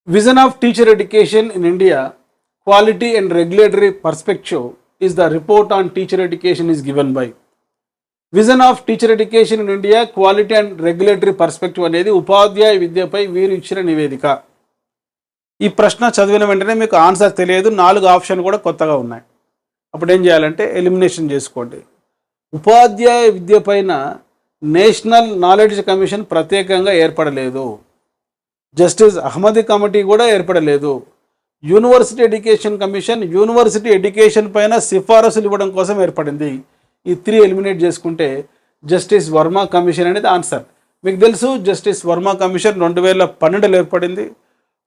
Vision of Teacher Education in India, Quality and Regulatory Perspective is the report on teacher education is given by. Vision of teacher education in India quality and regulatory perspective అనేది ఉపాధ్యాయ విద్యపై వీరు ఇచ్చిన నివేదిక. ఈ ప్రశ్న చదివిన వెంటనే మీకు ఆన్సర్ తెలియదు, 4 ఆప్షన్ కూడా కొత్తగా ఉన్నాయి. అప్పుడు ఏం చేయాలంటే ఎలిమినేషన్ చేసుకోండి. ఉపాధ్యాయ విద్య పైన నేషనల్ నాలెడ్జ్ కమిషన్ ప్రత్యేకంగా ఏర్పడలేదు. జస్టిస్ అహ్మదీ కమిటీ కూడా ఏర్పడలేదు. University education commission university education పైన సిఫారసులు ఇవ్వడం కోసం ఏర్పడింది. ఈ 3 ఎలిమినేట్ చేసుకుంటే జస్టిస్ వర్మ కమిషన్ అనేది ఆన్సర్. మీకు తెలుసు జస్టిస్ వర్మ కమిషన్ 2012లో ఏర్పడింది.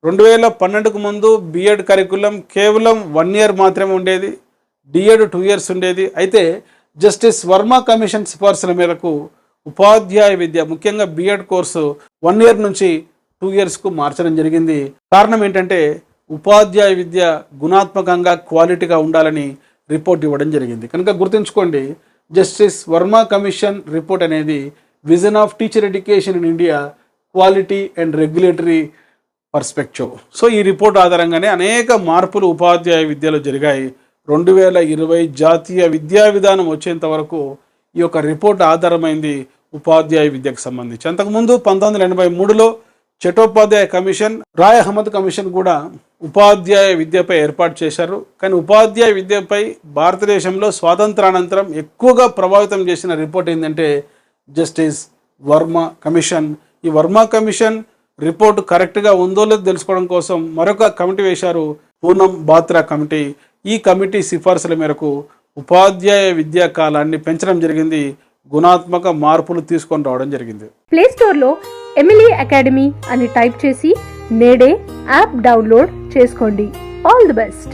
2012కు ముందు బిఎడ్ కరికులం కేవలం 1 ఇయర్ మాత్రమే ఉండేది, డిఎడ్ 2 ఇయర్స్ ఉండేది. అయితే జస్టిస్ వర్మ కమిషన్ సిఫార్సుల మేరకు ఉపాధ్యాయ విద్య ముఖ్యంగా బిఎడ్ కోర్సు 1 ఇయర్ నుంచి 2 ఇయర్స్కు మార్చడం జరిగింది. కారణం ఏంటంటే ఉపాధ్యాయ విద్య గుణాత్మకంగా క్వాలిటీగా ఉండాలని రిపోర్ట్ ఇవ్వడం జరిగింది. కనుక గుర్తుంచుకోండి, జస్టిస్ వర్మ కమిషన్ రిపోర్ట్ అనేది vision of teacher education in India quality and regulatory perspective. So ఈ రిపోర్ట్ ఆధారంగానే అనేక మార్పులు ఉపాధ్యాయ విద్యలో జరిగాయి. 2020 జాతీయ విద్యా విధానం వచ్చేంత వరకు ఈ యొక్క రిపోర్ట్ ఆధారమైంది ఉపాధ్యాయ విద్యకు సంబంధించి. అంతకుముందు 1983లో చటోపాధ్యాయ కమిషన్, రాయ్ అహ్మద్ కమిషన్ కూడా ఉపాధ్యాయ విద్యపై ఏర్పాటు చేశారు. కానీ ఉపాధ్యాయ విద్యపై భారతదేశంలో స్వాతంత్రానంతరం ఎక్కువగా ప్రభావితం చేసిన రిపోర్ట్ ఏంటంటే జస్టిస్ వర్మ కమిషన్. ఈ వర్మ కమిషన్ రిపోర్ట్ కరెక్ట్గా ఉందో లేదో తెలుసుకోవడం కోసం మరొక కమిటీ వేశారు, పూనం బాత్రా కమిటీ. ఈ కమిటీ సిఫార్సుల మేరకు ఉపాధ్యాయ విద్యా కాలాన్ని పెంచడం జరిగింది, గుణాత్మక మార్పులు తీసుకొని రావడం జరిగింది. ప్లే స్టోర్లో ఎమిలీ అకాడమీ అని టైప్ చేసి నేడే యాప్ డౌన్లోడ్ చేసుకోండి. All the best.